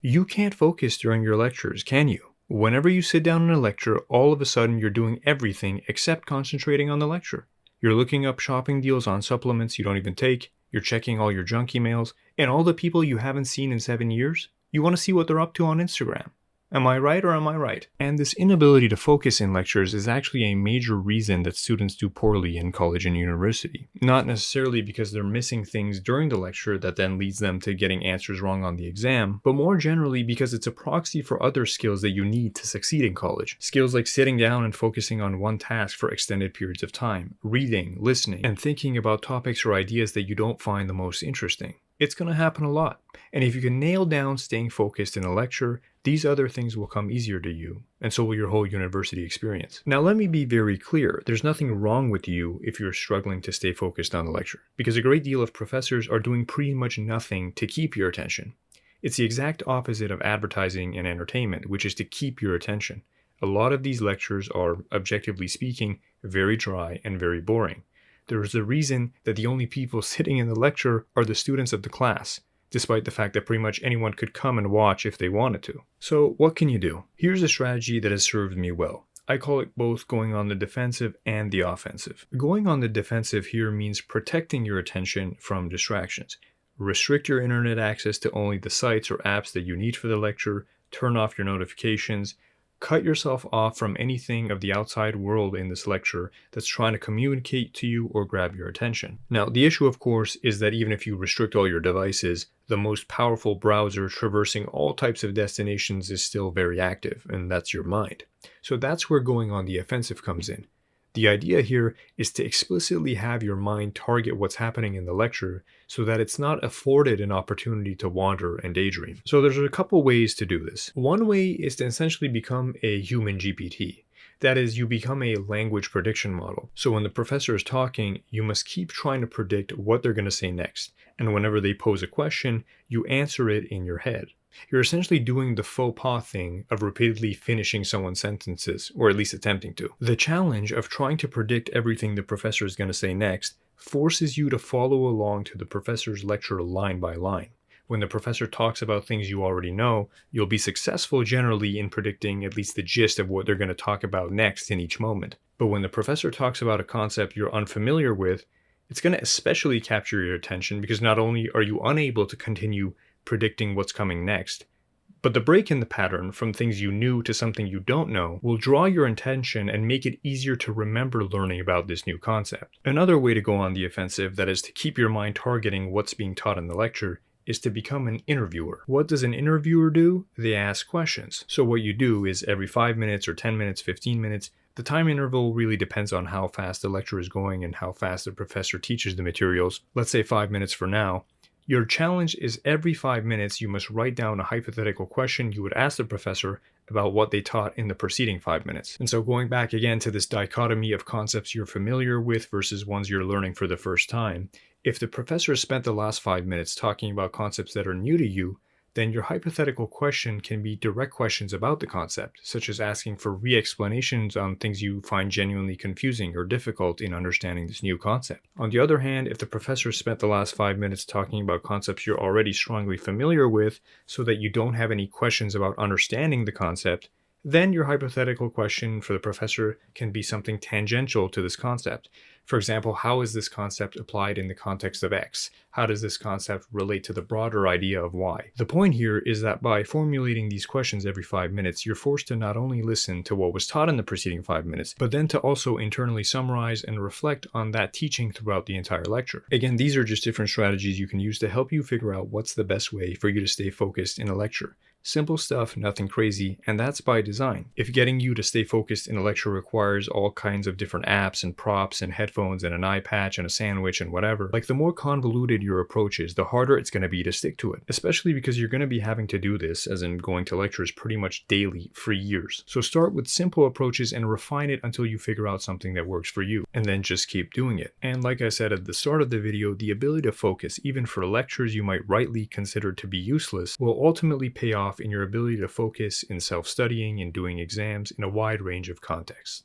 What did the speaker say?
You can't focus during your lectures, can you? Whenever you sit down in a lecture, all of a sudden you're doing everything except concentrating on the lecture. You're looking up shopping deals on supplements you don't even take, you're checking all your junk emails, and all the people you haven't seen in 7 years, you want to see what they're up to on Instagram. Am I right or am I right? And this inability to focus in lectures is actually a major reason that students do poorly in college and university. Not necessarily because they're missing things during the lecture that then leads them to getting answers wrong on the exam, but more generally because it's a proxy for other skills that you need to succeed in college. Skills like sitting down and focusing on one task for extended periods of time, reading, listening, and thinking about topics or ideas that you don't find the most interesting. It's going to happen a lot. And if you can nail down staying focused in a lecture, these other things will come easier to you, and so will your whole university experience. Now let me be very clear, there's nothing wrong with you if you're struggling to stay focused on the lecture, because a great deal of professors are doing pretty much nothing to keep your attention. It's the exact opposite of advertising and entertainment, which is to keep your attention. A lot of these lectures are, objectively speaking, very dry and very boring. There is a reason that the only people sitting in the lecture are the students of the class, despite the fact that pretty much anyone could come and watch if they wanted to. So what can you do? Here's a strategy that has served me well. I call it both going on the defensive and the offensive. Going on the defensive here means protecting your attention from distractions. Restrict your internet access to only the sites or apps that you need for the lecture, turn off your notifications, cut yourself off from anything of the outside world in this lecture that's trying to communicate to you or grab your attention. Now, the issue, of course, is that even if you restrict all your devices, the most powerful browser traversing all types of destinations is still very active, and that's your mind. So that's where going on the offensive comes in. The idea here is to explicitly have your mind target what's happening in the lecture so that it's not afforded an opportunity to wander and daydream. So there's a couple ways to do this. One way is to essentially become a human GPT. That is, you become a language prediction model. So when the professor is talking, you must keep trying to predict what they're going to say next. And whenever they pose a question, you answer it in your head. You're essentially doing the faux pas thing of repeatedly finishing someone's sentences, or at least attempting to. The challenge of trying to predict everything the professor is going to say next forces you to follow along to the professor's lecture line by line. When the professor talks about things you already know, you'll be successful generally in predicting at least the gist of what they're going to talk about next in each moment. But when the professor talks about a concept you're unfamiliar with, it's going to especially capture your attention because not only are you unable to continue predicting what's coming next, but the break in the pattern from things you knew to something you don't know will draw your attention and make it easier to remember learning about this new concept. Another way to go on the offensive, that is to keep your mind targeting what's being taught in the lecture, is to become an interviewer. What does an interviewer do? They ask questions. So what you do is every 5 minutes or 10 minutes, 15 minutes, the time interval really depends on how fast the lecture is going and how fast the professor teaches the materials. Let's say 5 minutes for now. Your challenge is every 5 minutes you must write down a hypothetical question you would ask the professor about what they taught in the preceding 5 minutes. And so going back again to this dichotomy of concepts you're familiar with versus ones you're learning for the first time, if the professor spent the last 5 minutes talking about concepts that are new to you, then your hypothetical question can be direct questions about the concept, such as asking for re-explanations on things you find genuinely confusing or difficult in understanding this new concept. On the other hand, if the professor spent the last 5 minutes talking about concepts you're already strongly familiar with, so that you don't have any questions about understanding the concept, then your hypothetical question for the professor can be something tangential to this concept. For example, how is this concept applied in the context of X? How does this concept relate to the broader idea of Y? The point here is that by formulating these questions every 5 minutes, you're forced to not only listen to what was taught in the preceding 5 minutes, but then to also internally summarize and reflect on that teaching throughout the entire lecture. Again, these are just different strategies you can use to help you figure out what's the best way for you to stay focused in a lecture. Simple stuff, nothing crazy, and that's by design. If getting you to stay focused in a lecture requires all kinds of different apps and props and headphones and an eyepatch and a sandwich and whatever, like the more convoluted your approach is, the harder it's going to be to stick to it. Especially because you're going to be having to do this, as in going to lectures pretty much daily for years. So start with simple approaches and refine it until you figure out something that works for you, and then just keep doing it. And like I said at the start of the video, the ability to focus, even for lectures you might rightly consider to be useless, will ultimately pay off in your ability to focus in self-studying and doing exams in a wide range of contexts.